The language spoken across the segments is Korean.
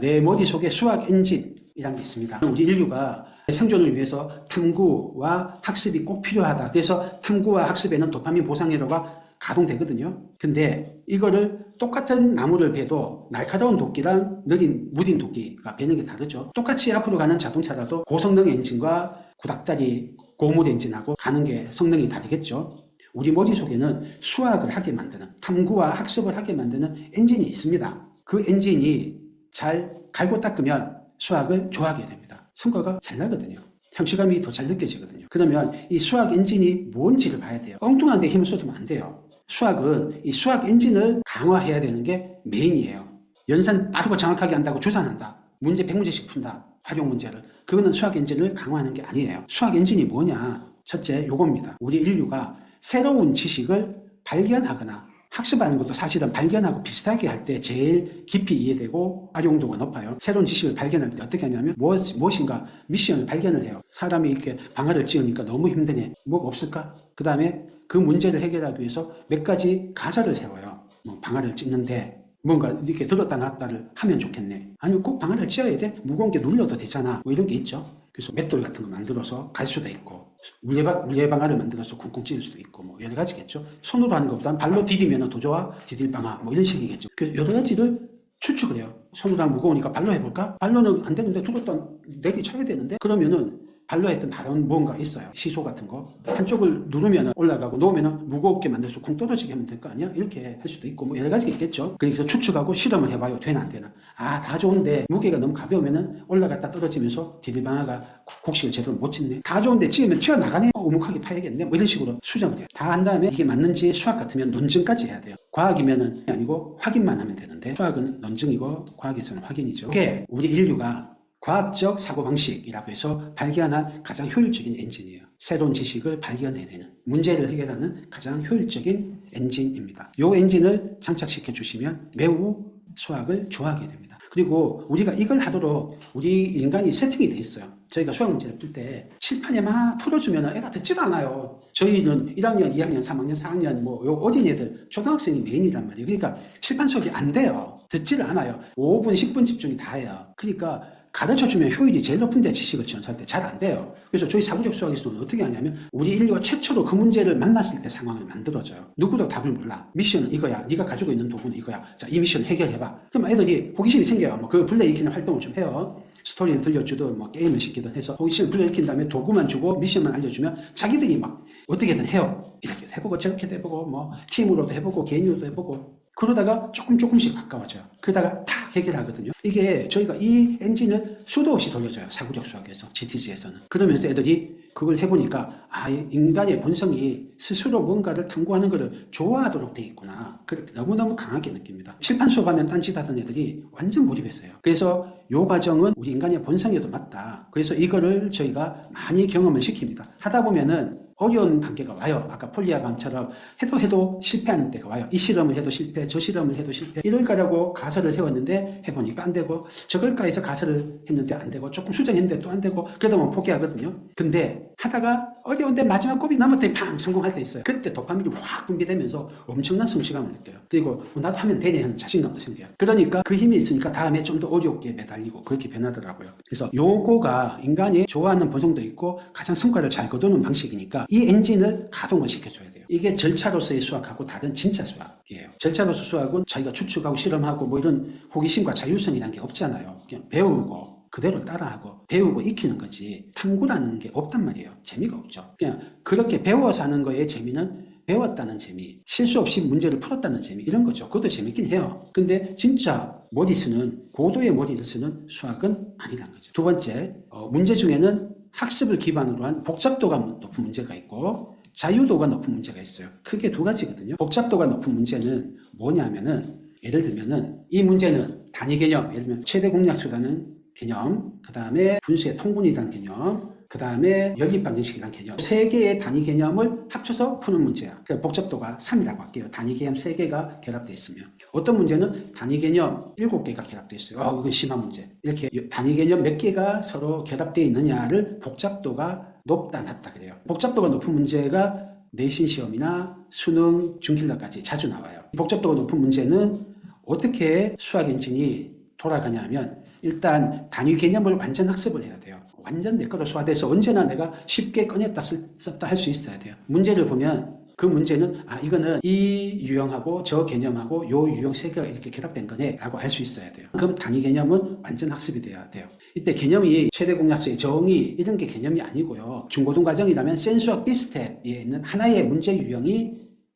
내 머릿속에 수학 엔진이라는 게 있습니다. 우리 인류가 생존을 위해서 탐구와 학습이 꼭 필요하다. 그래서 탐구와 학습에는 도파민 보상회로가 가동되거든요. 근데 이거를 똑같은 나무를 베도 날카로운 도끼랑 느린 무딘 도끼가 베는 게 다르죠. 똑같이 앞으로 가는 자동차라도 고성능 엔진과 구닥다리 고물 엔진하고 가는 게 성능이 다르겠죠. 우리 머릿속에는 수학을 하게 만드는, 탐구와 학습을 하게 만드는 엔진이 있습니다. 그 엔진이 잘 갈고 닦으면 수학을 좋아하게 됩니다. 성과가 잘 나거든요. 성취감이 더 잘 느껴지거든요. 그러면 이 수학 엔진이 뭔지를 봐야 돼요. 엉뚱한 데 힘을 쏟으면 안 돼요. 수학은 이 수학 엔진을 강화해야 되는 게 메인이에요. 연산 빠르고 정확하게 한다고 주산한다. 문제 100문제씩 푼다. 활용 문제를. 그거는 수학 엔진을 강화하는 게 아니에요. 수학 엔진이 뭐냐? 첫째, 요겁니다. 우리 인류가 새로운 지식을 발견하거나 학습하는 것도 사실은 발견하고 비슷하게 할 때 제일 깊이 이해되고 활용도가 높아요. 새로운 지식을 발견할 때 어떻게 하냐면 무엇인가 미션을 발견을 해요. 사람이 이렇게 방아를 찧으니까 너무 힘드네. 뭐가 없을까? 그 다음에 그 문제를 해결하기 위해서 몇 가지 가설을 세워요. 뭐 방아를 찧는데 뭔가 이렇게 들었다 놨다를 하면 좋겠네. 아니면 꼭 방아를 찧어야 돼? 무거운 게 눌려도 되잖아. 뭐 이런 게 있죠. 그래서 맷돌 같은 거 만들어서 갈 수도 있고 물레방아를 만들어서 쿵쿵 찌를 수도 있고 뭐 여러 가지겠죠. 손으로 하는 것보다는 발로 디디면 더 좋아. 디딜방아 뭐 이런 식이겠죠. 그래서 여러 가지를 추측을 해요. 손으로 하면 무거우니까 발로 해볼까? 발로는 안 되는데 들었다 내기 쳐야 되는데 그러면은 발로 했던 다른 뭔가 있어요. 시소 같은 거. 한쪽을 누르면 올라가고 놓으면 무겁게 만들어서 쿵 떨어지게 하면 될 거 아니야? 이렇게 할 수도 있고 뭐 여러 가지가 있겠죠. 그래서 추측하고 실험을 해봐요. 되나 안 되나. 아, 다 좋은데 무게가 너무 가벼우면 올라갔다 떨어지면서 디딜방아가 곡식을 제대로 못 찢네. 다 좋은데 찌으면 튀어나가네. 오목하게 파야겠네. 뭐 이런 식으로 수정을 해요. 다 한 다음에 이게 맞는지 수학 같으면 논증까지 해야 돼요. 과학이면은 아니고 확인만 하면 되는데 수학은 논증이고 과학에서는 확인이죠. 그게 우리 인류가 과학적 사고방식이라고 해서 발견한 가장 효율적인 엔진이에요. 새로운 지식을 발견해내는, 문제를 해결하는 가장 효율적인 엔진입니다. 이 엔진을 장착시켜 주시면 매우 수학을 좋아하게 됩니다. 그리고 우리가 이걸 하도록 우리 인간이 세팅이 돼 있어요. 저희가 수학 문제를 풀 때 칠판에 막 풀어주면 애가 듣지도 않아요. 저희는 1학년, 2학년, 3학년, 4학년 뭐 어린애들, 초등학생이 메인이란 말이에요. 그러니까 칠판 수업이 안 돼요. 듣지를 않아요. 5분, 10분 집중이 다예요. 그러니까 가르쳐주면 효율이 제일 높은데 지식을 전수할 때 잘 안 돼요. 그래서 저희 사고력 수학에서는 어떻게 하냐면 우리 인류가 최초로 그 문제를 만났을 때 상황을 만들어줘요. 누구도 답을 몰라. 미션은 이거야. 네가 가지고 있는 도구는 이거야. 자, 이 미션을 해결해봐. 그럼 애들이 호기심이 생겨요. 뭐 그 불러일으키는 활동을 좀 해요. 스토리를 들려주든 뭐 게임을 시키든 해서 호기심을 불러일으킨 다음에 도구만 주고 미션만 알려주면 자기들이 막 어떻게든 해요. 이렇게 해보고 저렇게 해보고 뭐 팀으로도 해보고 개인으로도 해보고 그러다가 조금씩 가까워져요. 그러다가 탁 해결하거든요. 이게 저희가 이 엔진을 수도 없이 돌려줘요. 사고력 수학에서, GTG에서는. 그러면서 애들이 그걸 해보니까 아, 인간의 본성이 스스로 뭔가를 탐구하는 것을 좋아하도록 돼 있구나. 그렇게 너무너무 강하게 느낍니다. 칠판 수업하면 딴짓하던 애들이 완전 몰입했어요. 그래서 이 과정은 우리 인간의 본성에도 맞다. 그래서 이거를 저희가 많이 경험을 시킵니다. 하다 보면은 어려운 단계가 와요. 아까 폴리아감처럼 해도 실패하는 때가 와요. 이 실험을 해도 실패, 저 실험을 해도 실패. 이럴까라고 가설을 세웠는데 해보니까 안 되고 저걸까 해서 가설을 했는데 안 되고 조금 수정했는데 또 안 되고 그러다 보면 포기하거든요. 근데 하다가 어려운데 마지막 곱이 남을 때 팡 성공할 때 있어요. 그때 도파민이 확 분비되면서 엄청난 성취감을 느껴요. 그리고 나도 하면 되네 하는 자신감도 생겨요. 그러니까 그 힘이 있으니까 다음에 좀 더 어렵게 매달리고 그렇게 변하더라고요. 그래서 요거가 인간이 좋아하는 본성도 있고 가장 성과를 잘 거두는 방식이니까 이 엔진을 가동을 시켜줘야 돼요. 이게 절차로서의 수학하고 다른 진짜 수학이에요. 절차로서 수학은 자기가 추측하고 실험하고 뭐 이런 호기심과 자율성이라는 게 없잖아요. 그냥 배우고 그대로 따라하고 배우고 익히는 거지 탐구라는 게 없단 말이에요. 재미가 없죠. 그냥 그렇게 배워서 하는 거에 재미는 배웠다는 재미, 실수 없이 문제를 풀었다는 재미 이런 거죠. 그것도 재밌긴 해요. 근데 진짜 머리 쓰는 고도의 머리를 쓰는 수학은 아니라는 거죠. 두 번째, 문제 중에는 학습을 기반으로 한 복잡도가 높은 문제가 있고 자유도가 높은 문제가 있어요. 크게 두 가지거든요. 복잡도가 높은 문제는 뭐냐면은 예를 들면은 이 문제는 단위 개념, 예를 들면 최대 공약수라는 개념, 그 다음에 분수의 통분이라는 개념, 그 다음에 연립 방정식이라는 개념, 세 개의 단위 개념을 합쳐서 푸는 문제야. 그러니까 복잡도가 3이라고 할게요. 단위 개념 3개가 결합되어 있으면. 어떤 문제는 단위 개념 7개가 결합되어 있어요. 이건 심한 문제. 이렇게 단위 개념 몇 개가 서로 결합되어 있느냐를 복잡도가 높다 낮다 그래요. 복잡도가 높은 문제가 내신 시험이나 수능 중킬러까지 자주 나와요. 복잡도가 높은 문제는 어떻게 수학 엔진이 돌아가냐 하면 일단 단위 개념을 완전 학습을 해야 돼요. 완전 내 거로 소화돼서 언제나 내가 쉽게 꺼냈다 썼다 할 수 있어야 돼요. 문제를 보면 그 문제는 이거는 이 유형하고 저 개념하고 요 유형 세 개가 이렇게 결합된 거네 라고 알 수 있어야 돼요. 그럼 단위 개념은 완전 학습이 돼야 돼요. 이때 개념이 최대 공약수의 정의 이런 게 개념이 아니고요. 중고등 과정이라면 센수학 비슷해 있는 하나의 문제 유형이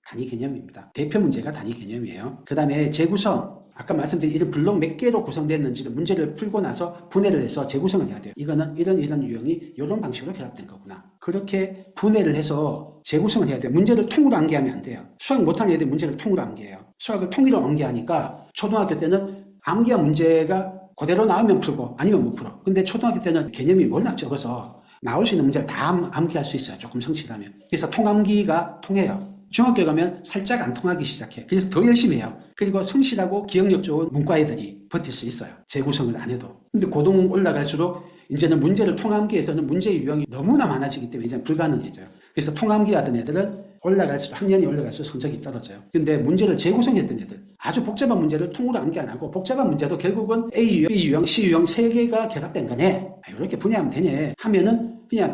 단위 개념입니다. 대표 문제가 단위 개념이에요. 그 다음에 재구성. 아까 말씀드린 이런 블록 몇 개로 구성됐는지를 문제를 풀고 나서 분해를 해서 재구성을 해야 돼요. 이거는 이런 유형이 이런 방식으로 결합된 거구나. 그렇게 분해를 해서 재구성을 해야 돼요. 문제를 통으로 암기하면 안 돼요. 수학 못하는 애들 문제를 통으로 암기해요. 수학을 통일로 암기하니까 초등학교 때는 암기한 문제가 그대로 나오면 풀고 아니면 못 풀어. 근데 초등학교 때는 개념이 워낙 적어서 나올 수 있는 문제를 다 암기할 수 있어요. 조금 성실하면. 그래서 통암기가 통해요. 중학교 가면 살짝 안 통하기 시작해. 그래서 더 열심히 해요. 그리고 성실하고 기억력 좋은 문과 애들이 버틸 수 있어요. 재구성을 안 해도. 근데 고등 올라갈수록 이제는 문제를 통암기에서는 문제의 유형이 너무나 많아지기 때문에 이제 불가능해져요. 그래서 통암기 하던 애들은 올라갈수록 학년이 올라갈수록 성적이 떨어져요. 근데 문제를 재구성했던 애들, 아주 복잡한 문제를 통으로 암기 안 하고 복잡한 문제도 결국은 A 유형, B 유형, C 유형 세 개가 결합된 거네. 이렇게 분해하면 되네 하면은 그냥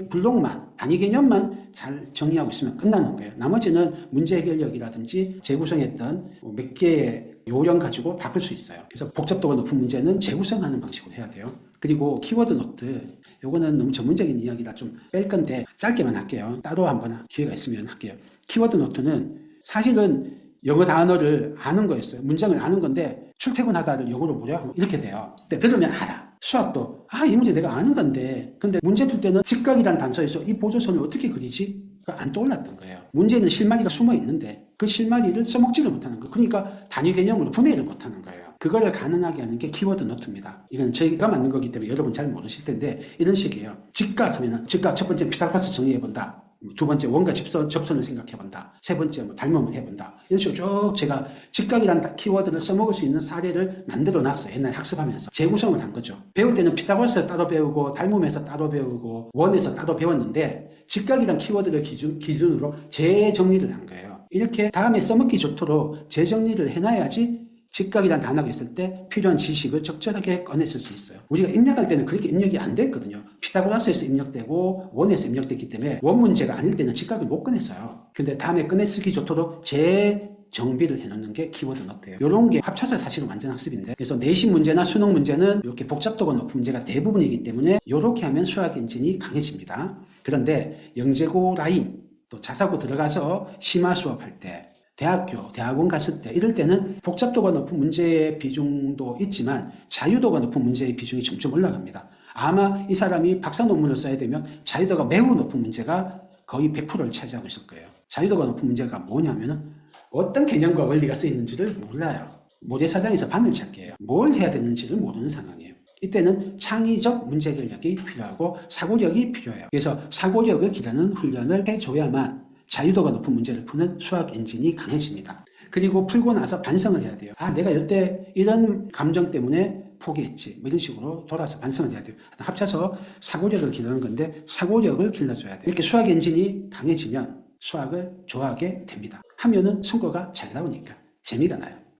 블록만, 단위 개념만 잘 정리하고 있으면 끝나는 거예요. 나머지는 문제 해결력이라든지 재구성했던 몇 개의 요령 가지고 다 풀 수 있어요. 그래서 복잡도가 높은 문제는 재구성하는 방식으로 해야 돼요. 그리고 키워드 노트, 요거는 너무 전문적인 이야기라 좀 뺄 건데 짧게만 할게요. 따로 한번 기회가 있으면 할게요. 키워드 노트는 사실은 영어 단어를 아는 거였어요. 문장을 아는 건데 출퇴근하다를 영어로 뭐냐? 이렇게 돼요. 근데 들으면 알아. 수학도 이 문제 내가 아는 건데 근데 문제 풀 때는 직각이란 단서에서 이 보조선을 어떻게 그리지? 안 떠올랐던 거예요. 문제는 실마리가 숨어 있는데 그 실마리를 써먹지를 못하는 거예요. 그러니까 단위 개념으로 분해를 못하는 거예요. 그거를 가능하게 하는 게 키워드 노트입니다. 이건 저희가 만든 거기 때문에 여러분 잘 모르실 텐데 이런 식이에요. 직각 하면은 직각 첫 번째 피타고라스 정리해본다. 두 번째 원과 접선을 생각해본다. 세 번째 닮음을 해본다. 이런 식으로 쭉 제가 직각이라는 키워드를 써먹을 수 있는 사례를 만들어 놨어요. 옛날에 학습하면서. 재구성을 한 거죠. 배울 때는 피타고라스 따로 배우고 닮음에서 따로 배우고 원에서 따로 배웠는데 직각이라는 키워드를 기준으로 재정리를 한 거예요. 이렇게 다음에 써먹기 좋도록 재정리를 해놔야지 직각이라는 단어가 있을 때 필요한 지식을 적절하게 꺼냈을 수 있어요. 우리가 입력할 때는 그렇게 입력이 안 됐거든요. 피타고라스에서 입력되고 원에서 입력됐기 때문에 원 문제가 아닐 때는 직각을 못 꺼냈어요. 근데 다음에 꺼내 쓰기 좋도록 재정비를 해놓는 게 키워드 노트예요. 이런 게 합쳐서 사실은 완전 학습인데 그래서 내신 문제나 수능 문제는 이렇게 복잡도가 높은 문제가 대부분이기 때문에 이렇게 하면 수학 엔진이 강해집니다. 그런데 영재고 라인 또 자사고 들어가서 심화 수업할 때 대학원 갔을 때 이럴 때는 복잡도가 높은 문제의 비중도 있지만 자유도가 높은 문제의 비중이 점점 올라갑니다. 아마 이 사람이 박사 논문을 써야 되면 자유도가 매우 높은 문제가 거의 100%를 차지하고 있을 거예요. 자유도가 높은 문제가 뭐냐면은 어떤 개념과 원리가 쓰이는지를 몰라요. 모래사장에서 바늘 찾기예요. 뭘 해야 되는지를 모르는 상황이에요. 이때는 창의적 문제 해결력이 필요하고 사고력이 필요해요. 그래서 사고력을 기르는 훈련을 해줘야만 자유도가 높은 문제를 푸는 수학 엔진이 강해집니다. 그리고 풀고 나서 반성을 해야 돼요. 내가 이때 이런 감정 때문에 포기했지. 이런 식으로 돌아서 반성을 해야 돼요. 합쳐서 사고력을 기르는 건데 사고력을 길러줘야 돼요. 이렇게 수학 엔진이 강해지면 수학을 좋아하게 됩니다. 하면은 성과가 잘 나오니까 재미가 나요.